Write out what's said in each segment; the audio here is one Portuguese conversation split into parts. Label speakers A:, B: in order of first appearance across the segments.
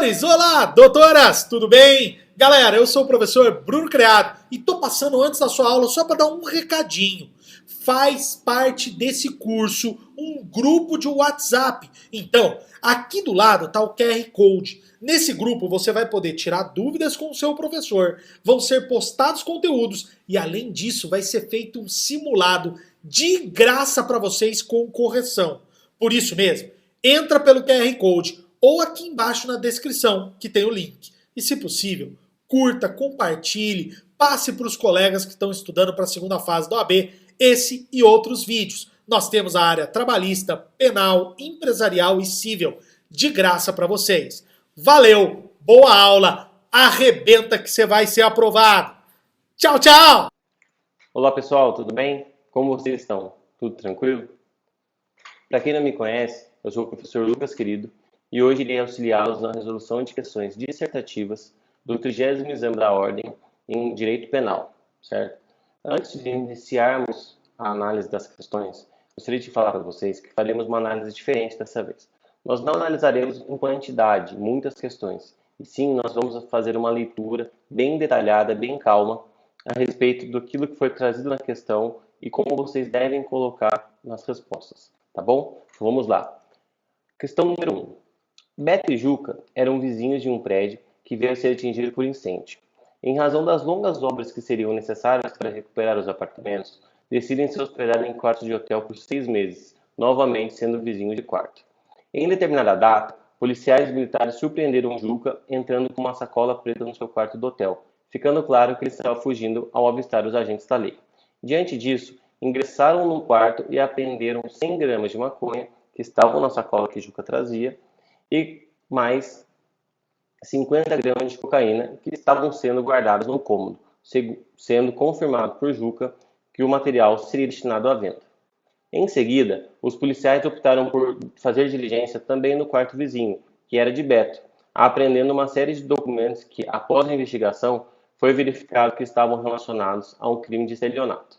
A: Doutores, olá, doutoras, tudo bem? Galera, eu sou o professor Bruno Criado e tô passando antes da sua aula só para dar um recadinho. Faz parte desse curso um grupo de WhatsApp. Então, aqui do lado tá o QR Code. Nesse grupo você vai poder tirar dúvidas com o seu professor, vão ser postados conteúdos e além disso vai ser feito um simulado de graça para vocês com correção. Por isso mesmo, entra pelo QR Code ou aqui embaixo na descrição, que tem o link. E se possível, curta, compartilhe, passe para os colegas que estão estudando para a segunda fase da OAB esse e outros vídeos. Nós temos a área trabalhista, penal, empresarial e civil de graça para vocês. Valeu, boa aula, arrebenta que você vai ser aprovado. Tchau, tchau!
B: Olá pessoal, tudo bem? Como vocês estão? Tudo tranquilo? Para quem não me conhece, eu sou o professor Lucas Querido e hoje irei auxiliá-los na resolução de questões dissertativas do 30º exame da Ordem em Direito Penal, certo? Antes de iniciarmos a análise das questões, gostaria de falar para vocês que faremos uma análise diferente dessa vez. Nós não analisaremos em quantidade muitas questões, e sim nós vamos fazer uma leitura bem detalhada, bem calma, a respeito daquilo que foi trazido na questão e como vocês devem colocar nas respostas, tá bom? Então, vamos lá. Questão número 1. Beto e Juca eram vizinhos de um prédio que veio a ser atingido por incêndio. Em razão das longas obras que seriam necessárias para recuperar os apartamentos, decidem se hospedar em quartos de hotel por 6 meses, novamente sendo vizinhos de quarto. Em determinada data, policiais militares surpreenderam Juca entrando com uma sacola preta no seu quarto do hotel, ficando claro que ele estava fugindo ao avistar os agentes da lei. Diante disso, ingressaram no quarto e apreenderam 100 gramas de maconha que estavam na sacola que Juca trazia e mais 50 gramas de cocaína que estavam sendo guardados no cômodo, sendo confirmado por Juca que o material seria destinado à venda. Em seguida, os policiais optaram por fazer diligência também no quarto vizinho, que era de Beto, apreendendo uma série de documentos que, após a investigação, foi verificado que estavam relacionados a um crime de estelionato.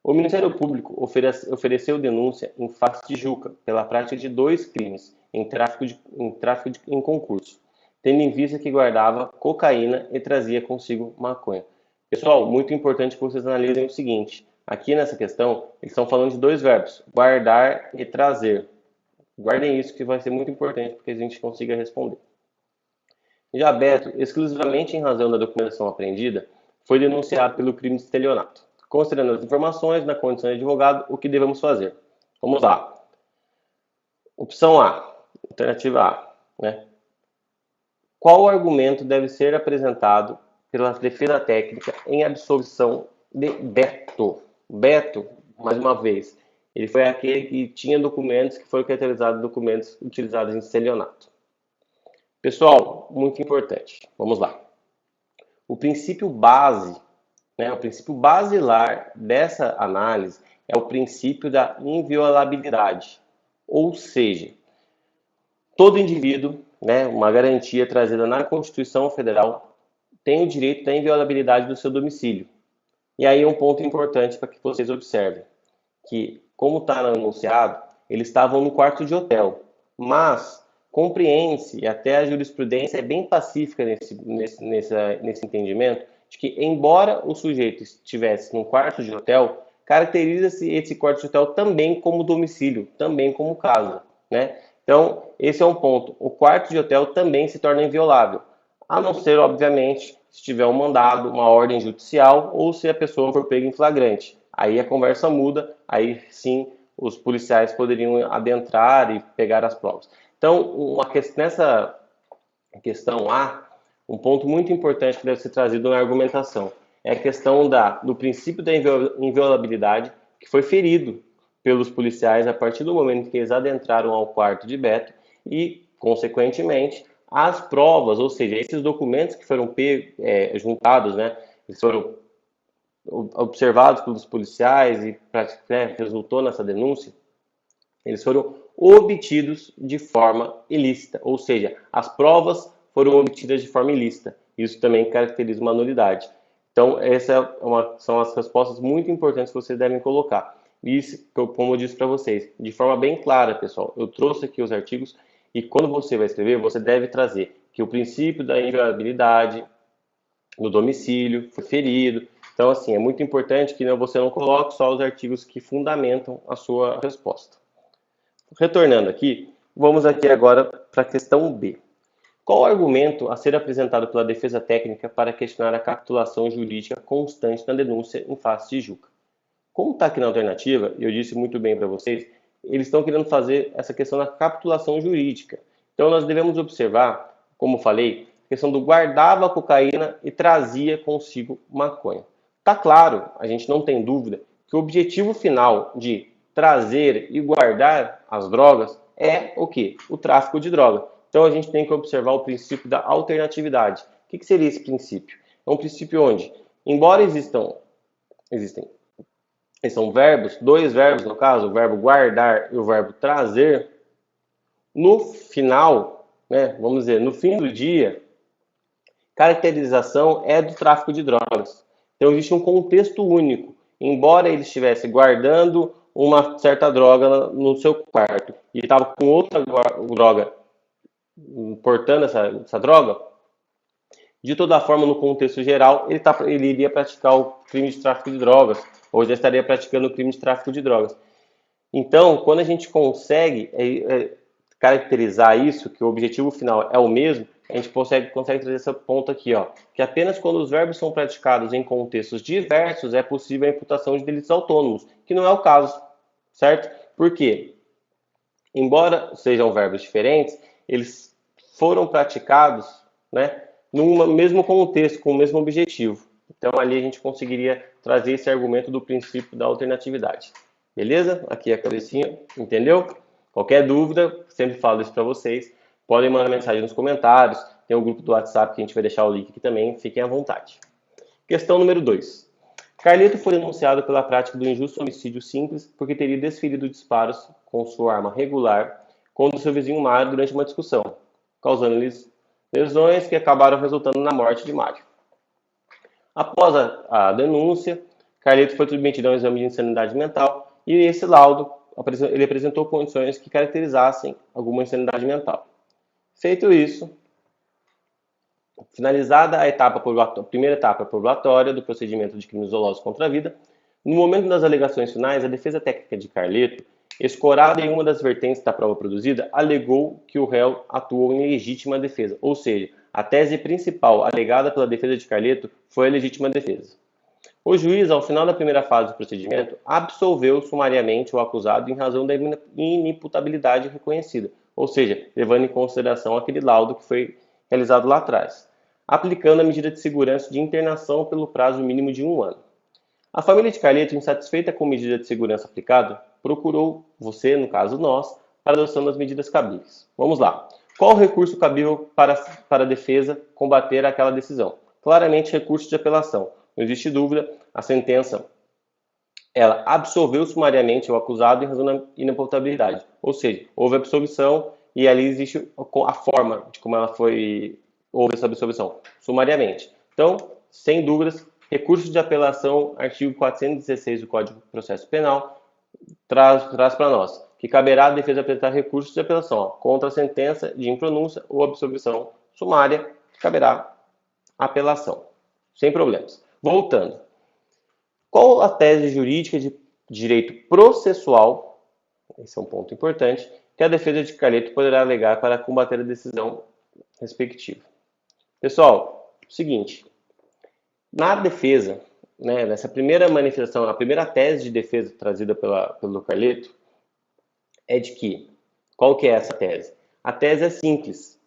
B: O Ministério Público ofereceu denúncia em face de Juca pela prática de 2 crimes em concurso, tendo em vista que guardava cocaína e trazia consigo maconha. Pessoal, muito importante que vocês analisem o seguinte. Aqui nessa questão, eles estão falando de 2 verbos, guardar e trazer. Guardem isso que vai ser muito importante para que a gente consiga responder. Já Beto, exclusivamente em razão da documentação apreendida, foi denunciado pelo crime de estelionato. Considerando as informações, na condição de advogado, o que devemos fazer? Vamos lá. Opção A, alternativa A, né? Qual argumento deve ser apresentado pela defesa técnica em absolvição de Beto? Beto, mais uma vez, ele foi aquele que tinha documentos que foram caracterizados documentos utilizados em estelionato. Pessoal, muito importante. Vamos lá. O princípio base, o princípio basilar dessa análise é o princípio da inviolabilidade. Ou seja, todo indivíduo, uma garantia trazida na Constituição Federal, tem o direito da inviolabilidade do seu domicílio. E aí um ponto importante para que vocês observem, que como está no enunciado, eles estavam no quarto de hotel, mas compreende-se, e até a jurisprudência é bem pacífica nesse entendimento, de que embora o sujeito estivesse num quarto de hotel, caracteriza-se esse quarto de hotel também como domicílio, também como casa, né? Então, esse é um ponto. O quarto de hotel também se torna inviolável, a não ser, obviamente, se tiver um mandado, uma ordem judicial ou se a pessoa for pega em flagrante. Aí a conversa muda, aí sim os policiais poderiam adentrar e pegar as provas. Então, nessa questão A, um ponto muito importante que deve ser trazido na argumentação é a questão do princípio da inviolabilidade que foi ferido pelos policiais a partir do momento que eles adentraram ao quarto de Beto e, consequentemente, as provas, ou seja, esses documentos que foram juntados, eles foram observados pelos policiais e resultou nessa denúncia, eles foram obtidos de forma ilícita, ou seja, as provas foram obtidas de forma ilícita. Isso também caracteriza uma nulidade. Então, essas são as respostas muito importantes que vocês devem colocar. Isso, como eu disse para vocês, de forma bem clara, pessoal. Eu trouxe aqui os artigos e quando você vai escrever, você deve trazer que o princípio da inviolabilidade no domicílio foi ferido. Então, assim, é muito importante que você não coloque só os artigos que fundamentam a sua resposta. Retornando aqui, vamos aqui agora para a questão B. Qual o argumento a ser apresentado pela defesa técnica para questionar a capitulação jurídica constante na denúncia em face de Juca? Como está aqui na alternativa, e eu disse muito bem para vocês, eles estão querendo fazer essa questão da capitulação jurídica. Então, nós devemos observar, como falei, a questão do guardava cocaína e trazia consigo maconha. Está claro, a gente não tem dúvida, que o objetivo final de trazer e guardar as drogas é o quê? O tráfico de droga. Então, a gente tem que observar o princípio da alternatividade. O que seria esse princípio? É um princípio onde, embora existem são verbos, dois verbos no caso, o verbo guardar e o verbo trazer, no final, né, vamos dizer, no fim do dia, caracterização é do tráfico de drogas. Então existe um contexto único. Embora ele estivesse guardando uma certa droga no seu quarto e estava com outra droga, portando essa droga, de toda forma, no contexto geral, ele iria praticar o crime de tráfico de drogas, ou já estaria praticando o crime de tráfico de drogas. Então, quando a gente consegue caracterizar isso, que o objetivo final é o mesmo, a gente consegue trazer esse ponto aqui, ó, que apenas quando os verbos são praticados em contextos diversos é possível a imputação de delitos autônomos, que não é o caso, certo? Por quê? Embora sejam verbos diferentes, eles foram praticados, né, no mesmo contexto, com o mesmo objetivo. Então, ali a gente conseguiria trazer esse argumento do princípio da alternatividade. Beleza? Aqui a cabecinha, entendeu? Qualquer dúvida, sempre falo isso para vocês. Podem mandar mensagem nos comentários. Tem o grupo do WhatsApp que a gente vai deixar o link aqui também. Fiquem à vontade. Questão número 2. Carleto foi denunciado pela prática do injusto homicídio simples porque teria desferido disparos com sua arma regular contra seu vizinho Mário durante uma discussão, causando-lhes lesões que acabaram resultando na morte de Mário. Após a denúncia, Carleto foi submetido a um exame de insanidade mental e esse laudo ele apresentou condições que caracterizassem alguma insanidade mental. Feito isso, finalizada a primeira etapa probatoria do procedimento de crimes dolosos contra a vida, no momento das alegações finais, a defesa técnica de Carleto, escorada em uma das vertentes da prova produzida, alegou que o réu atuou em legítima defesa, ou seja, a tese principal alegada pela defesa de Carleto foi a legítima defesa. O juiz, ao final da primeira fase do procedimento, absolveu sumariamente o acusado em razão da inimputabilidade reconhecida, ou seja, levando em consideração aquele laudo que foi realizado lá atrás, aplicando a medida de segurança de internação pelo prazo mínimo de 1 ano. A família de Carleto, insatisfeita com a medida de segurança aplicada, procurou você, no caso nós, para a adoção das medidas cabíveis. Vamos lá. Qual o recurso cabível para a defesa combater aquela decisão? Claramente, recurso de apelação. Não existe dúvida, a sentença ela absolveu sumariamente o acusado em razão da inimputabilidade. Ou seja, houve absolvição e ali existe a forma de como houve essa absolvição, sumariamente. Então, sem dúvidas, recurso de apelação, artigo 416 do Código de Processo Penal, traz para nós que caberá à defesa apresentar recursos de apelação contra a sentença de impronúncia ou absolvição sumária, caberá apelação, sem problemas. Voltando, qual a tese jurídica de direito processual, esse é um ponto importante, que a defesa de Carleto poderá alegar para combater a decisão respectiva? Pessoal, seguinte, na defesa, né, nessa primeira manifestação, a primeira tese de defesa trazida pelo Carleto é de que, qual que é essa tese? A tese é simples,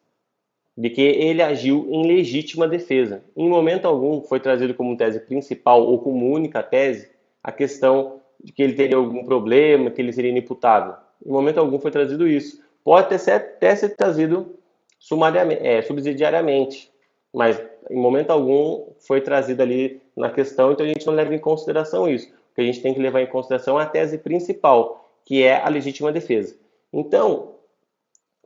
B: de que ele agiu em legítima defesa. Em momento algum foi trazido como tese principal ou como única tese a questão de que ele teria algum problema, que ele seria inimputável. Em momento algum foi trazido isso. Pode até ser trazido subsidiariamente, mas em momento algum foi trazido ali na questão, então a gente não leva em consideração isso. O que a gente tem que levar em consideração é a tese principal, que é a legítima defesa. Então,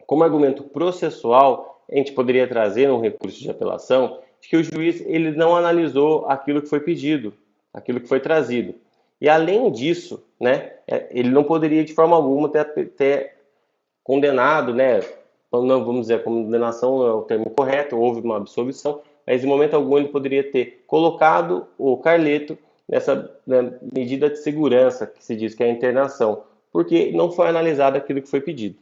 B: como argumento processual, a gente poderia trazer um recurso de apelação de que o juiz ele não analisou aquilo que foi pedido, aquilo que foi trazido. E além disso, né, ele não poderia de forma alguma ter condenado, né, não vamos dizer a condenação não é o termo correto, houve uma absolvição, mas em momento algum ele poderia ter colocado o Carleto nessa medida de segurança, que se diz que é a internação, porque não foi analisado aquilo que foi pedido.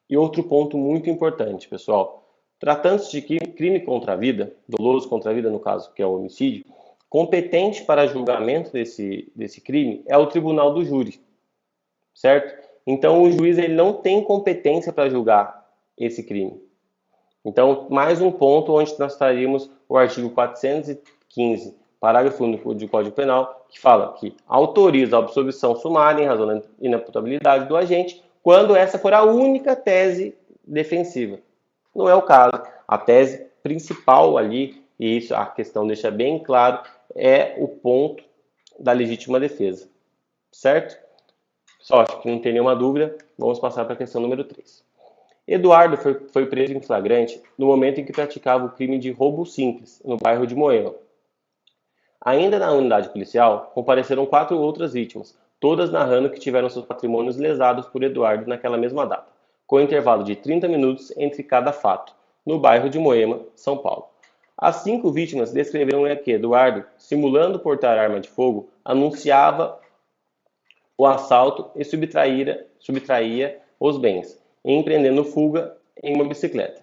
B: E outro ponto muito importante, pessoal, tratando-se de crime contra a vida, doloso contra a vida no caso, que é o homicídio, competente para julgamento desse crime é o tribunal do júri, certo? Então o juiz ele não tem competência para julgar esse crime. Então, mais um ponto onde nós traríamos o artigo 415, parágrafo único do Código Penal, que fala que autoriza a absolvição sumária em razão da inimputabilidade do agente, quando essa for a única tese defensiva. Não é o caso. A tese principal ali, e isso a questão deixa bem claro, é o ponto da legítima defesa. Certo? Só acho que não tem nenhuma dúvida. Vamos passar para a questão número 3. Eduardo foi preso em flagrante no momento em que praticava o crime de roubo simples, no bairro de Moema. Ainda na unidade policial, compareceram 4 outras vítimas, todas narrando que tiveram seus patrimônios lesados por Eduardo naquela mesma data, com intervalo de 30 minutos entre cada fato, no bairro de Moema, São Paulo. As 5 vítimas descreveram que Eduardo, simulando portar arma de fogo, anunciava o assalto e subtraía os bens, empreendendo fuga em uma bicicleta.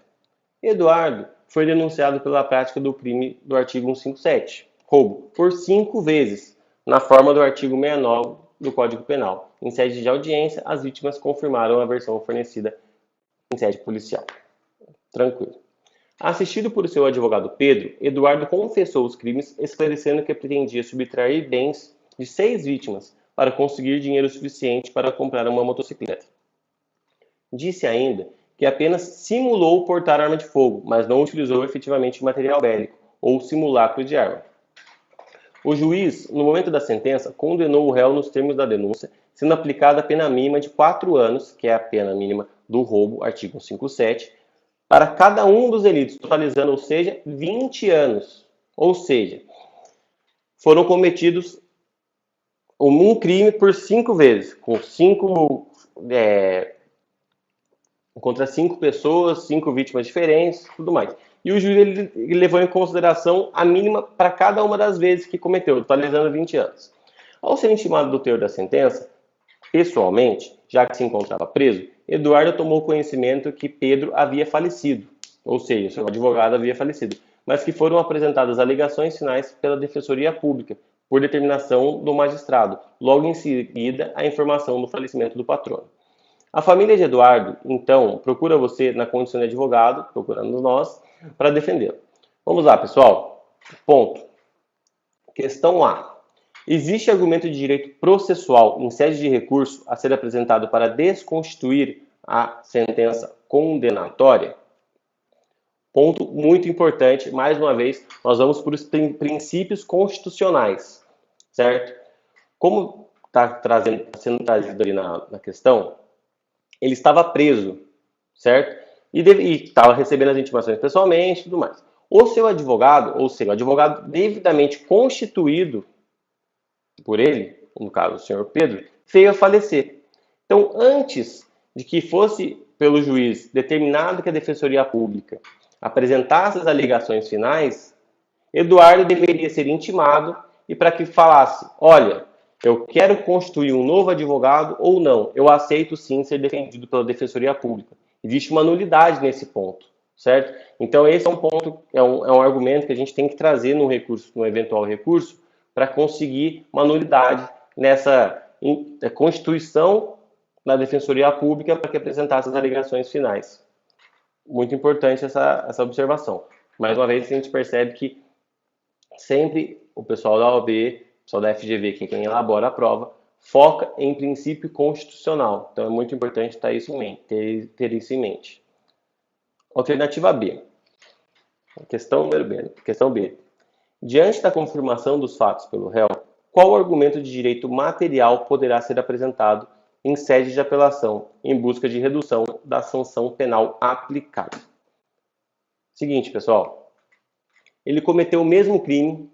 B: Eduardo foi denunciado pela prática do crime do artigo 157, roubo, por 5 vezes, na forma do artigo 69 do Código Penal. Em sede de audiência, as vítimas confirmaram a versão fornecida em sede policial. Tranquilo. Assistido por seu advogado Pedro, Eduardo confessou os crimes, esclarecendo que pretendia subtrair bens de 6 vítimas para conseguir dinheiro suficiente para comprar uma motocicleta. Disse ainda que apenas simulou portar arma de fogo, mas não utilizou efetivamente material bélico ou simulacro de arma. O juiz, no momento da sentença, condenou o réu nos termos da denúncia, sendo aplicada a pena mínima de 4 anos, que é a pena mínima do roubo, artigo 157, para cada um dos delitos, totalizando, ou seja, 20 anos. Ou seja, foram cometidos um crime por 5 vezes, com 5 contra 5 pessoas, 5 vítimas diferentes, tudo mais. E o juiz ele levou em consideração a mínima para cada uma das vezes que cometeu, totalizando 20 anos. Ao ser intimado do teor da sentença, pessoalmente, já que se encontrava preso, Eduardo tomou conhecimento que Pedro havia falecido, ou seja, seu advogado havia falecido, mas que foram apresentadas alegações finais pela Defensoria Pública, por determinação do magistrado, logo em seguida a informação do falecimento do patrono. A família de Eduardo, então, procura você na condição de advogado, procurando nós, para defendê-lo. Vamos lá, pessoal. Ponto. Questão A. Existe argumento de direito processual em sede de recurso a ser apresentado para desconstituir a sentença condenatória? Ponto muito importante. Mais uma vez, nós vamos para os princípios constitucionais, certo? Como está sendo trazido ali na questão, ele estava preso, certo? E estava recebendo as intimações pessoalmente e tudo mais. O seu advogado, ou seja, o advogado devidamente constituído por ele, no caso o senhor Pedro, veio a falecer. Então, antes de que fosse pelo juiz determinado que a Defensoria Pública apresentasse as alegações finais, Eduardo deveria ser intimado e para que falasse, olha, eu quero constituir um novo advogado ou não, eu aceito sim ser defendido pela Defensoria Pública. Existe uma nulidade nesse ponto, certo? Então esse é um ponto, é um argumento que a gente tem que trazer no recurso, no eventual recurso, para conseguir uma nulidade nessa constituição da Defensoria Pública para que apresentasse as alegações finais. Muito importante essa observação. Mais uma vez, a gente percebe que sempre o pessoal da OAB, o pessoal da FGV, que é quem elabora a prova, foca em princípio constitucional. Então, é muito importante ter isso em mente. Alternativa B. Questão número B. Questão B. Diante da confirmação dos fatos pelo réu, qual argumento de direito material poderá ser apresentado em sede de apelação em busca de redução da sanção penal aplicada? Seguinte, pessoal. Ele cometeu o mesmo crime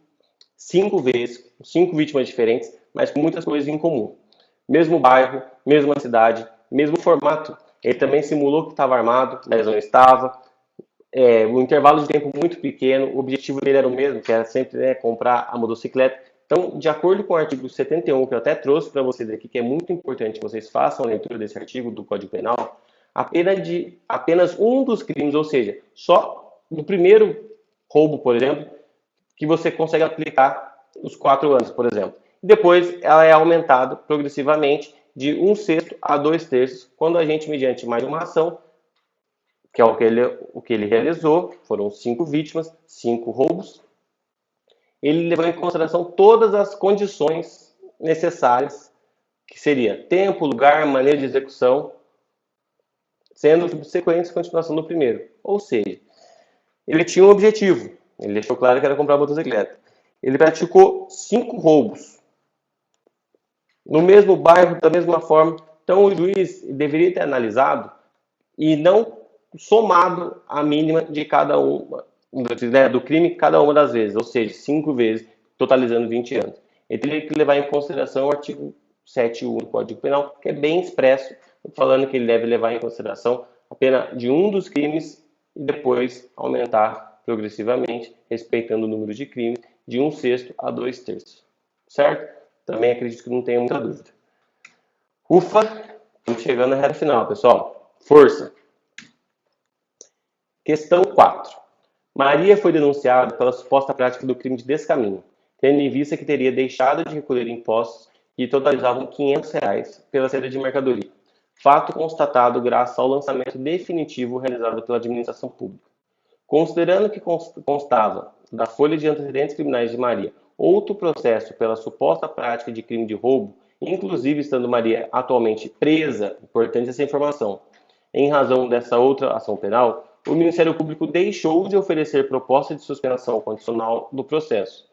B: 5 vezes, 5 vítimas diferentes, mas com muitas coisas em comum. Mesmo bairro, mesma cidade, mesmo formato Ele também simulou que estava armado, mas não estava. Um intervalo de tempo muito pequeno, o objetivo dele era o mesmo, que era sempre, né, comprar a motocicleta. Então, de acordo com o artigo 71, que eu até trouxe para vocês aqui, que é muito importante que vocês façam a leitura desse artigo do Código Penal, apenas um dos crimes, ou seja, só no primeiro roubo, por exemplo, que você consegue aplicar os 4 anos, por exemplo. Depois, ela é aumentada progressivamente de 1/6 a 2/3, quando a gente, mediante mais uma ação, que é o que ele realizou, foram 5 vítimas, 5 roubos. Ele levou em consideração todas as condições necessárias, que seria tempo, lugar, maneira de execução, sendo subsequentes continuação do primeiro. Ou seja, ele tinha um objetivo, ele deixou claro que era comprar a motocicleta. Ele praticou 5 roubos, no mesmo bairro, da mesma forma. Então o juiz deveria ter analisado e não somado a mínima de cada uma, né, do crime cada uma das vezes, ou seja, 5 vezes, totalizando 20 anos. Ele teria que levar em consideração o artigo 7.1 do Código Penal, que é bem expresso, falando que ele deve levar em consideração a pena de um dos crimes e depois aumentar progressivamente, respeitando o número de crimes, de 1/6 a 2/3. Certo? Também acredito que não tenha muita dúvida. Ufa! Estamos chegando na reta final, pessoal. Força! Questão 4. Maria foi denunciada pela suposta prática do crime de descaminho, tendo em vista que teria deixado de recolher impostos que totalizavam R$ 500 pela saída de mercadoria. Fato constatado graças ao lançamento definitivo realizado pela administração pública. Considerando que constava da folha de antecedentes criminais de Maria outro processo pela suposta prática de crime de roubo, inclusive estando Maria atualmente presa, importante essa informação, em razão dessa outra ação penal, o Ministério Público deixou de oferecer proposta de suspensão condicional do processo.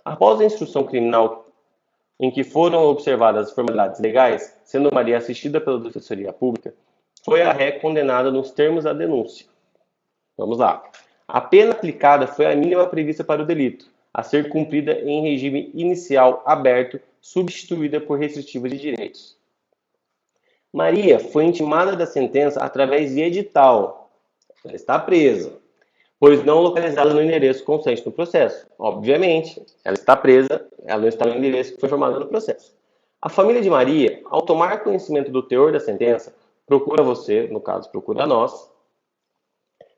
B: Após a instrução criminal em que foram observadas as formalidades legais, sendo Maria assistida pela Defensoria Pública, foi a ré condenada nos termos da denúncia. Vamos lá. A pena aplicada foi a mínima prevista para o delito, a ser cumprida em regime inicial aberto, substituída por restritiva de direitos. Maria foi intimada da sentença através de edital. Ela está presa, pois não localizada no endereço constante no processo. Obviamente, ela está presa, ela não está no endereço que foi formado no processo. A família de Maria, ao tomar conhecimento do teor da sentença, procura você, no caso, procura nós,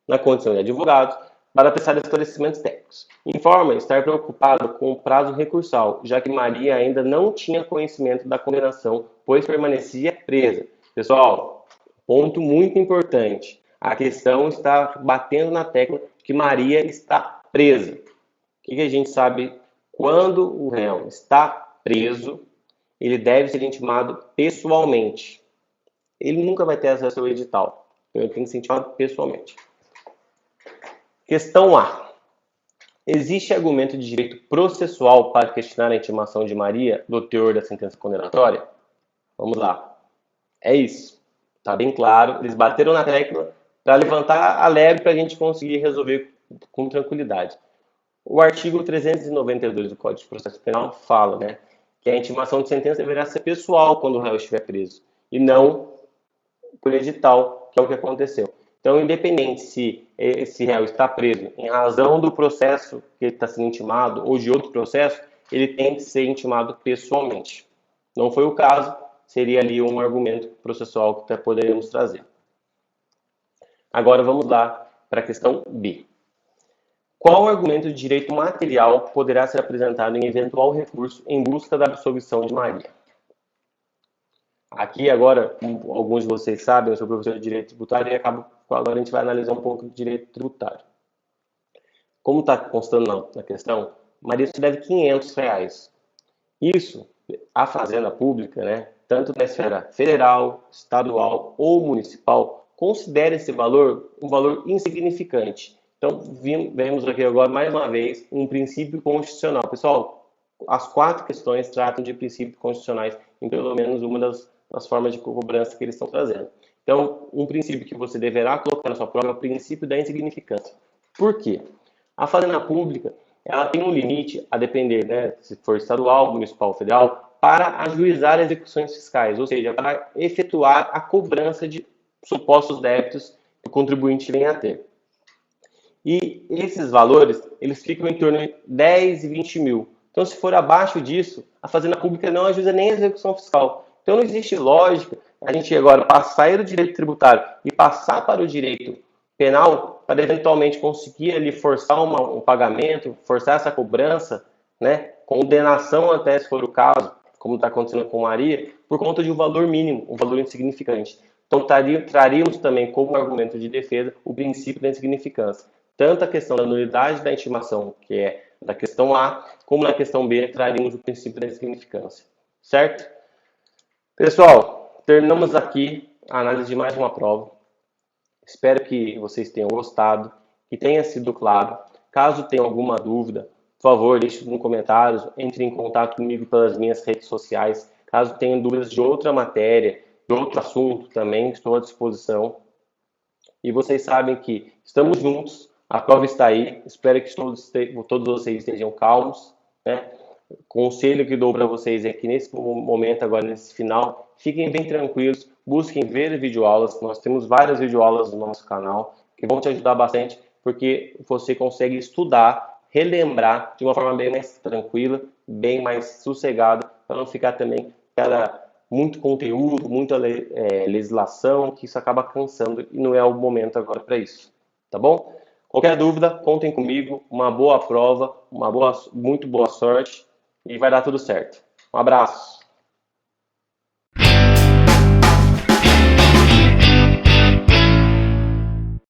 B: na condição de advogados, para prestar esclarecimentos técnicos. Informa estar preocupado com o prazo recursal, já que Maria ainda não tinha conhecimento da condenação, pois permanecia presa. Pessoal, ponto muito importante. A questão está batendo na tecla que Maria está presa. O que a gente sabe? Quando o réu está preso, ele deve ser intimado pessoalmente. Ele nunca vai ter acesso ao edital. Então ele tem que ser intimado pessoalmente. Questão A. Existe argumento de direito processual para questionar a intimação de Maria do teor da sentença condenatória? Vamos lá. É isso. Está bem claro. Eles bateram na tecla para levantar a lebre para a gente conseguir resolver com tranquilidade. O artigo 392 do Código de Processo Penal fala, né, que a intimação de sentença deverá ser pessoal quando o réu estiver preso, e não por edital, que é o que aconteceu. Então, independente se esse réu está preso em razão do processo que ele está sendo intimado ou de outro processo, ele tem que ser intimado pessoalmente. Não foi o caso, seria ali um argumento processual que até poderíamos trazer. Agora vamos lá para a questão B. Qual argumento de direito material poderá ser apresentado em eventual recurso em busca da absolvição de Maria? Aqui agora, como alguns de vocês sabem, eu sou professor de direito tributário e agora a gente vai analisar um pouco de direito tributário. Como está constando na questão, Maria se deve R$ 500. Isso, a Fazenda Pública, né, tanto na esfera federal, estadual ou municipal, considera esse valor um valor insignificante. Então, vemos aqui agora, mais uma vez, um princípio constitucional. Pessoal, as 4 questões tratam de princípios constitucionais em pelo menos uma das formas de cobrança que eles estão trazendo. Então, um princípio que você deverá colocar na sua prova é o princípio da insignificância. Por quê? A Fazenda Pública, ela tem um limite a depender, né, se for estadual, municipal ou federal, para ajuizar execuções fiscais, ou seja, para efetuar a cobrança de supostos débitos que o contribuinte vem a ter. E esses valores, eles ficam em torno de 10 e 20 mil. Então, se for abaixo disso, a Fazenda Pública não ajuda nem a execução fiscal. Então, não existe lógica a gente agora sair do direito tributário e passar para o direito penal para eventualmente conseguir ali forçar um pagamento, forçar essa cobrança, né? Condenação até se for o caso, como está acontecendo com Maria, por conta de um valor mínimo, um valor insignificante. Então, traríamos também como argumento de defesa o princípio da insignificância. Tanto a questão da nulidade da intimação, que é da questão A, como na questão B, traríamos o princípio da insignificância. Certo? Pessoal, terminamos aqui a análise de mais uma prova. Espero que vocês tenham gostado, que tenha sido claro. Caso tenha alguma dúvida, por favor, deixe nos comentários, entre em contato comigo pelas minhas redes sociais. Caso tenham dúvidas de outra matéria, de outro assunto, também estou à disposição. E vocês sabem que estamos juntos, a prova está aí, espero que todos vocês estejam calmos, né? O conselho que dou para vocês é que nesse momento, agora nesse final, fiquem bem tranquilos, busquem ver videoaulas, nós temos várias videoaulas no nosso canal, que vão te ajudar bastante, porque você consegue estudar, relembrar de uma forma bem mais tranquila, bem mais sossegada, para não ficar também muito conteúdo, muita legislação, que isso acaba cansando e não é o momento agora para isso, tá bom? Qualquer dúvida, contem comigo, uma boa prova, muito boa sorte e vai dar tudo certo. Um abraço!